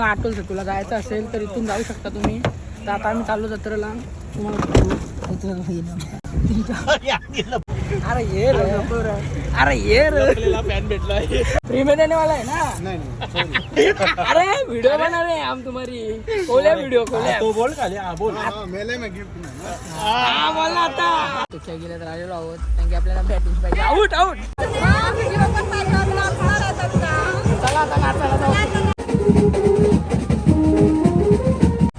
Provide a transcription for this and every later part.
आटोल तुला जायचं असेल तर इथून जाऊ शकता तुम्ही. तर आता आम्ही चाललो जत्रेला. तुम्हाला अरे ये रे, अरे ये रे, फॅन भेटला फ्री में देने वाला है ना. नहीं अरे वीडियो बना रहे हैं हम तुम्हारी. खोले वीडियो खोले तो बोल खाली. बोल मेले में गिफ्ट बोल ना आता. तुझ्या गेल्यात राहिलेलो आहोत कारण की आपल्याला बॅटिंग पाहिजे. Out out. चला आता नाचायला जाऊ.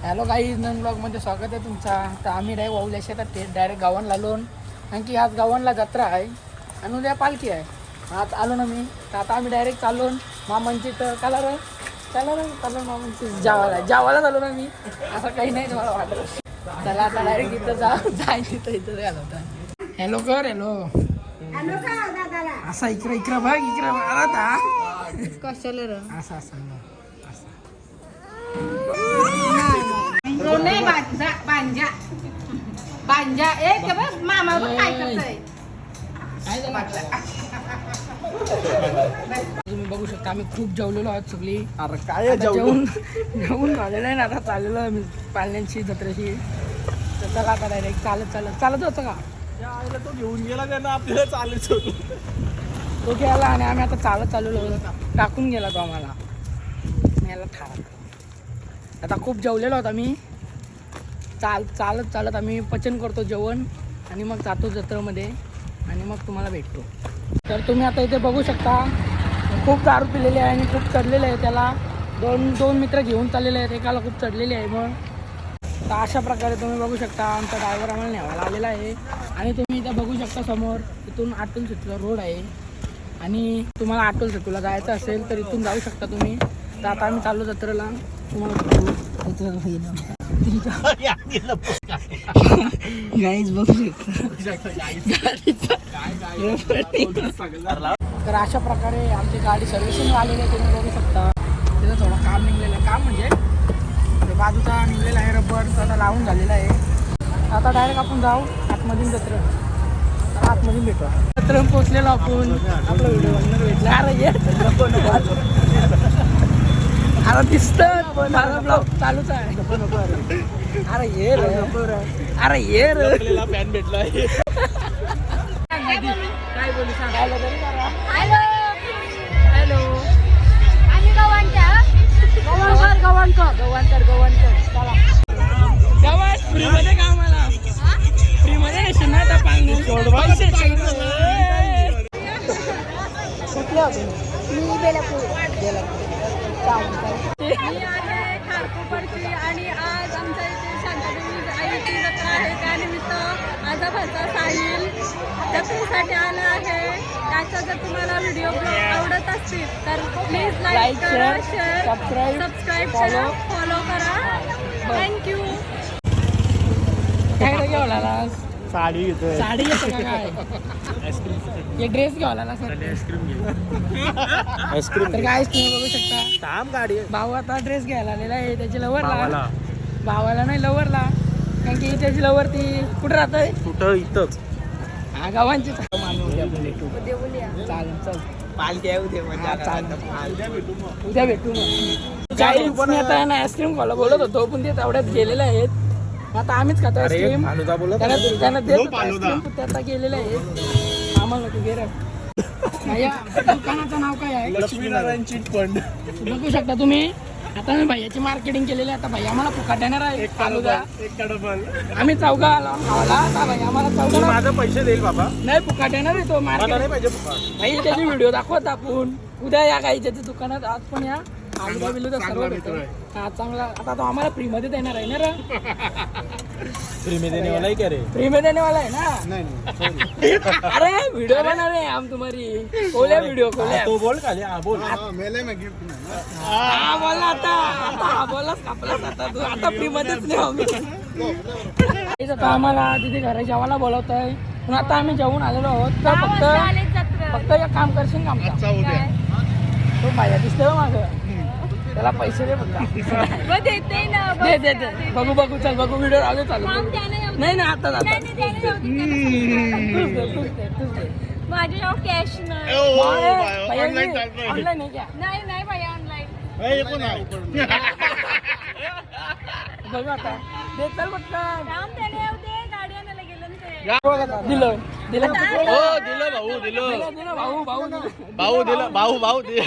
हॅलो गाईज, नवीन ब्लॉगमध्ये स्वागत आहे तुमचा. तर आम्ही डायरेक्ट वाऊल्या शेतात डायरेक्ट गावांना आलो कारण की आज गावांना जत्रा आहे आणि उद्या पालखी आहे. आज आलो ना मी. तर आता आम्ही डायरेक्ट चाललो मामांची. तर कलर मामांची जावाला चालू ना मी. असं काही नाही तुम्हाला वाटत. चला आता डायरेक्ट इथं जायचं इथं झालं होतं. हॅलो कर. हॅलो असा इकडं बघ आता कशाला र असं असं बांजा एक मामा काय करतोय. तुम्ही बघू शकता आम्ही खूप जेवलेलो आहोत सगळी. अरे काय जेवून झालेलं आहे ना. आता चाललेलो आहे मी पालण्यांची जत्रेची. तर चला आता डायरेक्ट चालत होतं का तो घेऊन गेला का ना आपल्याला चालत होतो. तो गेला आणि आम्ही आता चाललेलो टाकून गेला तो आम्हाला. याला ठार आता खूप जेवलेलो आहोत आम्ही. चालत आम्ही पचन करतो जेवण आणि मग जातो जत्रेमध्ये आणि मग तुम्हाला भेटतो. तर तुम्ही आता इथे बघू शकता खूप दारू पिलेले आहे आणि खूप चढलेले आहे. त्याला दोन मित्र घेऊन चाललेले आहेत. एकाला खूप चढलेली आहे. मग तर अशा प्रकारे तुम्ही बघू शकता आमचा ड्रायव्हर आम्हाला न्यायला आलेला आहे. आणि तुम्ही इथे बघू शकता समोर इथून आटोल सेतूला रोड आहे. आणि तुम्हाला आटोल सेतूला जायचं असेल तर इथून जाऊ शकता तुम्ही. तर आता आम्ही चाललो जत्रेला. तुम्हाला गाईज बघू शकता. तर अशा प्रकारे आमची गाडी सर्व्हिसिंग आलेली आहे. तुम्ही बघू शकता तिथं थोडं काम निघलेलं आहे. काम म्हणजे बाजूचा निघलेला आहे रबर. आता लावून झालेला आहे. आता डायरेक्ट आपण जाऊ आतमधून जत्रा. तर आतमधून भेटू. जत्रेला पोचलेलो आपण. आपला व्हिडिओ बनणार भेटला. अरे दिसतं माझा ब्लॉग चालूच आहे. अरे ये रे, अरे ये रे, फॅन भेटला. काय बोलू सांग. हॅलो आम्ही गव्हाणकर चला. गव्हाण फ्रीमध्ये का आम्हाला फ्रीमध्ये येशील ना. आता पाणी कुठल्या मी बेलापूर आणि आज आमच्या इथे शांतादेवी आईची जत्रा आहे. त्यानिमित्त माझा भाचा साहिल जत्रेसाठी आला आहे. त्याचा जर तुम्हाला व्हिडिओ आवडत असतील तर प्लीज लाईक करा, शेअर, सबस्क्राईब करा, फॉलो करा. थँक्यू. काय घेऊला साडी घेतोय. साडी घेतो का काय. एक ड्रेस घ्यावा सर. आईस्क्रीम तर काय तुम्ही बघू शकता थांब गाडी. भाऊ आता ड्रेस घ्यायला आलेला आहे. त्याची लवरला भावाला नाही लवरला कारण की त्याची लवर ती कुठं राहतंय. कुठं इथंच हा गावांची. चालेल चल पालखी उद्या भेटू मग. काही पण आता ना आईस्क्रीम खायला बोलत होतो पण ते तेवढ्यात गेलेले आहेत. आता आम्हीच खातो आईस्क्रीम. त्यांना देत आता गेलेले आहेत. आम्हाला तू गे भैया दुकानाचं नाव काय आहे. Laxminarayan chit fund. बघू शकता तुम्ही. आता मी भैयाची मार्केटिंग केलेली आहे. आता भैया आम्हाला फुकाट देणार आहे. आम्ही चौघा आलो खावाला. आता भैया आम्हाला चौघा माझं पैसे देईल बाबा. नाही फुकाट देणार आहे तो. मार्केट पाहिजे फुकाट. भाई त्याची व्हिडिओ दाखवत आपण. उद्या या गाईच्या दुकानात. आज पण या. आलू बिलू तर सर्व भेटतो. हा चांगला. आता तो आम्हाला फ्री मध्ये देणार आहे ना रे. फ्री में देने वाला है क्या रे. फ्री में देने वाला है ना. अरे वीडियो बना रहे हैं हम तुम्हारी. खोले वीडियो खोले. तो बोल खाली. बोल मेले में गिफ्ट बोला आता बोलाच कापलास. आता तू आता फ्री मध्येच नाही आम्ही. आता आम्हाला तिथे घरी जेवायला बोलवत आहे. पण आता आम्ही जेवून आलेलो आहोत. तर फक्त एक काम करशील का आमचा. तो बाया दिसतोय मागं. त्याला पैसे दे फक्त. दे बघू चल बघू व्हिडिओ आले चालू. नाही आता माझ्याजवळ कॅश ऑनलाईन आहे क्या. नाही भाई ऑनलाईन. बघ आता दे चल पटकन. काम त्याने येऊ दे, गाडी आणायला गेलं ना ते. बघ आता, दिलं दिलं हो दिलं भाऊ दिलं दिलं भाऊ भाऊ दिलं. भाऊ दिलं भाऊ दिलं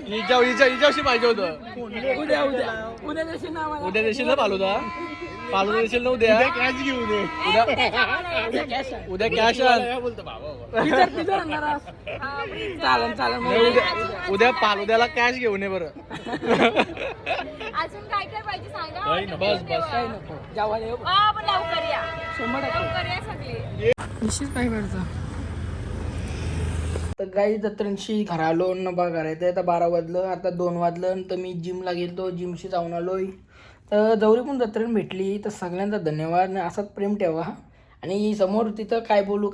हिच्याशी पाहिजे होतं. उद्या उद्या उद्या देशील ना आम्हाला. उद्या देशील ना फालुदा देशील ना उद्या कॅश घेऊ दे उद्या cash आहे. उद्या कॅश आण पिझ्झा आणणार आहेस? चालेल चालेल मग उद्या फालुद्याला कॅश घेऊन ये बरं. अजून काय काय पाहिजे सांगा. बस काही नको जेवायला येऊ हा, पण लवकर या, 100%. लवकर या सगळे. निश्चित काय करता तर गाई जत्रांशी घरा आलो न बा करायचं आता 12 वाजलं आता 2 वाजलं तर मी जिमला गेलो जिमशी जाऊन आलोय. तर जवळी पण जत्रेन भेटली तर सगळ्यांचा धन्यवाद आणि असाच प्रेम ठेवा. आणि समोर तिथं काय बोलू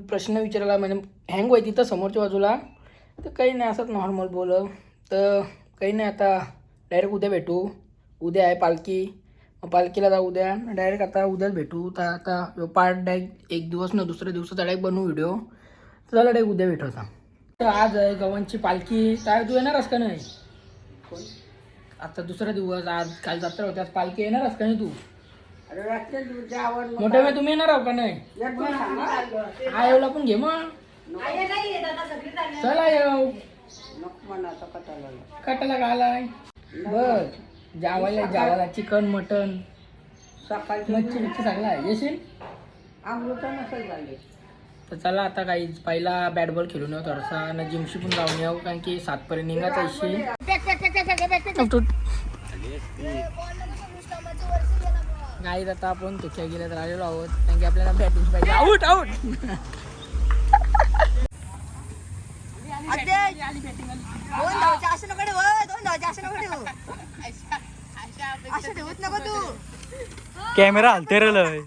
प्रश्न विचारायला म्हणजे हँग व्हाय तिथं समोरच्या बाजूला तर काही नाही असंच नॉर्मल बोलं. तर काही नाही आता डायरेक्ट उद्या भेटू. उद्या आहे पालखी पालखीला जाऊ उद्या डायरेक्ट आता उद्याच भेटू. तर आता पार्ट डायरेक्ट एक दिवस न दुसऱ्या दिवसाचा डायरेक्ट बनवू व्हिडिओ. तर चला डायरेक्ट उद्या भेटू आता. तर आज आहे गव्हांची पालखी. काय तू येणारच का नाही? आता दुसरा दिवस आज काल जत्रा होती आज पालखी येणारच का नाही तू? मोठ्या वेळ तुम्ही येणार आहो का नाही? आयोला पण घे मग चला येऊ कटाला घालाय बर जावायला चिकन मटन सकाळची मच्छी चांगला आहे येशील तर चला आता काही पहिला बॅट बॉल खेळून येऊ थोडासा आणि जिमशी पण जाऊन येऊ कारण की 7 पर्यंत निघायचा इशे. गाईत आता आपण तुझ्या गेल्या तर आलेलो आहोत कारण की आपल्याला बॅटिंग पाहिजे. आऊट आऊट कॅमेरा हलते रे लय.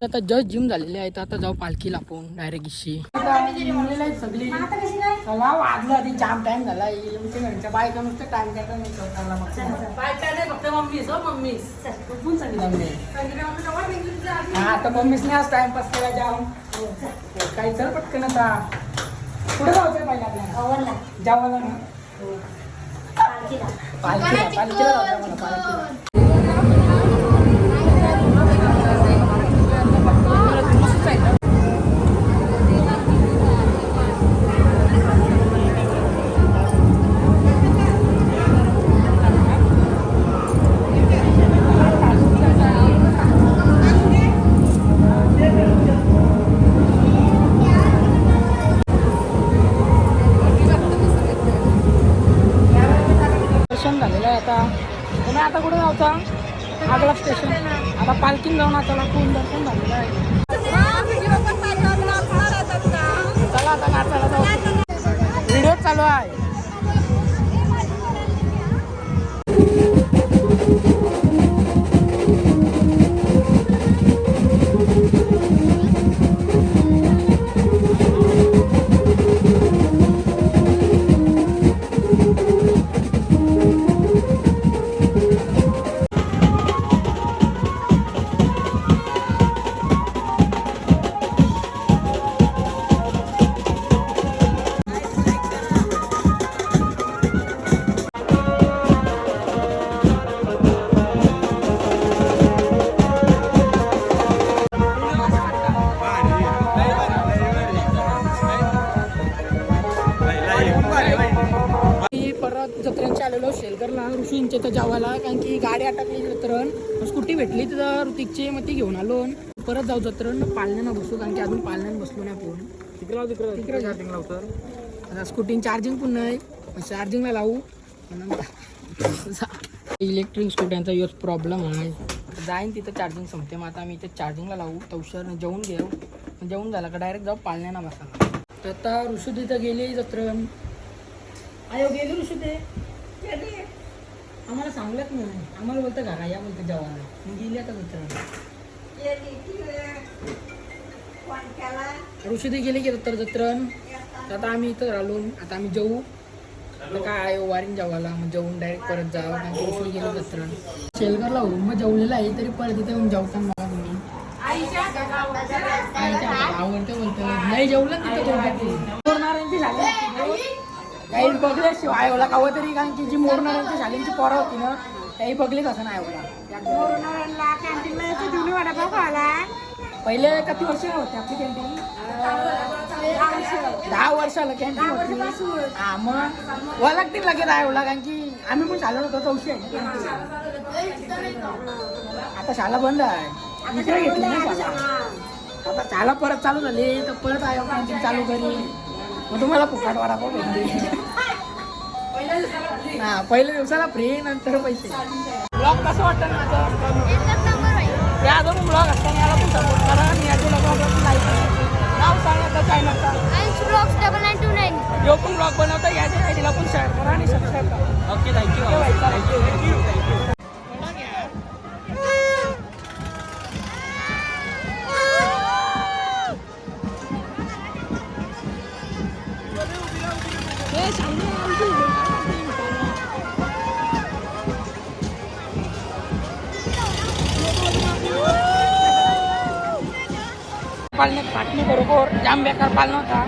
आता जस्ट जिम झालेले आहे तर आता जाऊ पालखीला आपण डायरेक्ट इशी सगळी चला वाजलं आधी जाम टाइम झाला आमच्या घरच्या बायका नुसतं टाइम द्यायचा नाही फक्त मम्मीच हो मम्मीच कोण सांगितलं हा आता मम्मीच नाही आज टाइमपास केला जाम काही चल पटकन आता कुठे जायचं पाहिजे आपल्याला जावाला ना पालखीला जायचं मला पालखीला. दर्शन झालेलं आहे आता तुम्ही आता कुठे जायचा आगला स्टेशन आता पालखीन जाऊन आता कोण दर्शन झालेलं आहे. चला आता नाचायला जाऊ व्हिडिओ चालू आहे. जत्रेंचे आलेलो शेलकरला ऋषींचे तर जावाला कारण की गाडी अटकली जत्रण स्कूटी भेटली तर ऋतिकची मग ती घेऊन आलो परत जाऊ जत्रण पालण्यानं बसू कारण की अजून पालण्यानं बसलो नाही आपण तिकडे चार्जिंगला उतर आता स्कूटी चार्जिंग पण नाही चार्जिंगला लावू इलेक्ट्रिक स्कूट्यांचा योच प्रॉब्लेम आहे जाईन तिथं चार्जिंग संपते मग आता आम्ही इथे चार्जिंगला लावू तवशर जेवून घेऊ जेवून झाला का डायरेक्ट जाऊ पालण्यानं बसायला. तर आता ऋषू तिथं गेली जत्रण आयो गेली ऋषू ते आम्हाला सांगलंच नाही आम्हाला बोलतं घरा या बोलतं जेवायला मी गेली आता मित्रांनो ऋषी ते गेली की तर जत्रण आता आम्ही इथं राहिलो आता आम्ही जेवू आता काय आहे वारीन जेवायला मग जेवून डायरेक्ट परत जावं कारण की उशीर गेलो जत्रा शेलगरला होऊन मग जेवलेलं आहे तरी परत इथे येऊन जेवता मला तुम्ही आईच्या आवडते बोलतो नाही जेवलं तिथं मोरणाऱ्यांची झाली काही बघले आयोला कावं तरी कारण की जी मोरणाऱ्यांची शाळेंची पोरं होती ना काही बघलीच असं नाही आयोला पहिले किती वर्ष होते आपली कॅन्टीन 10 वर्षाला कॅन्टीन होती हा मग वा लागतील लागेल आयोला कारण की आम्ही पण शाळा होतो चौशी आहे आता शाळा बंद आहे इकडे घेतली ना शाळा आता शाळा परत चालू झाली तर परत आयो कॅन्टीन चालू करी मग तुम्हाला फुकाट वडापाव भेटते हा पहिल्या दिवसाला फ्री नंतर पैसे ब्लॉग कसं वाटतं ना माझं या अजून ब्लॉग असताना याला पण सपोर्ट करा आणि या ब्लॉगला लाईक करा नाव सांगा चॅनलचा जो पण ब्लॉग बनवता याच्या आयडीला पण शेअर करा आणि सबस्क्राईब करा ओके थँक्यू पालण्यात फाटणे बरोबर जाम बेकार पालना होता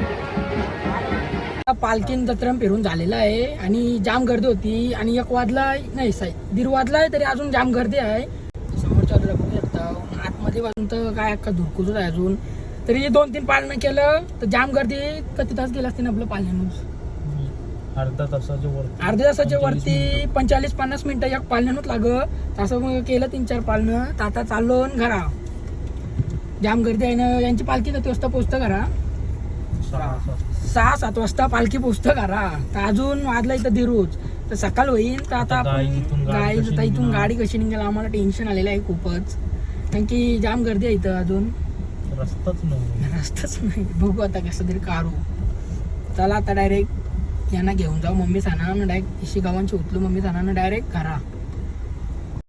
पालखीन जत्रा फिरून झालेला आहे आणि जाम गर्दी होती आणि 1 वाजला नाही 1:30 वाजला आहे तरी अजून जाम गर्दी आहे समोरच्या बाजूला बघू शकता आतमध्ये बाजून तर काय अख्खा धुरकुजच आहे अजून तरी 2-3 पालनं केलं तर जाम गर्दी किती तास गेला असते ना आपलं पालण्यानं अर्ध्या तासाच्या वरती 45-50 मिनिटं एक पालण्यानंच लागत तसं मग केलं 3-4 पालनं तर आता चाललो घरा जाम गर्दी आहे ना यांची पालखी किती वाजता पोचतं करा 6-7 वाजता पालखी पोचतं करा तर अजून वाजला इथं दिरोज तर सकाळ होईल तर आता आपण गाडी इथून गाडी कशी निघाल आम्हाला टेन्शन आलेलं आहे खूपच कारण की जाम गर्दी आहे इथं अजून रस्ताच नाही बघू आता कसं तरी काढू चला आता डायरेक्ट यांना घेऊन जाऊ मम्मी सांगा डायरेक्ट इशी गावांची उचलू मम्मी सांगा डायरेक्ट घरा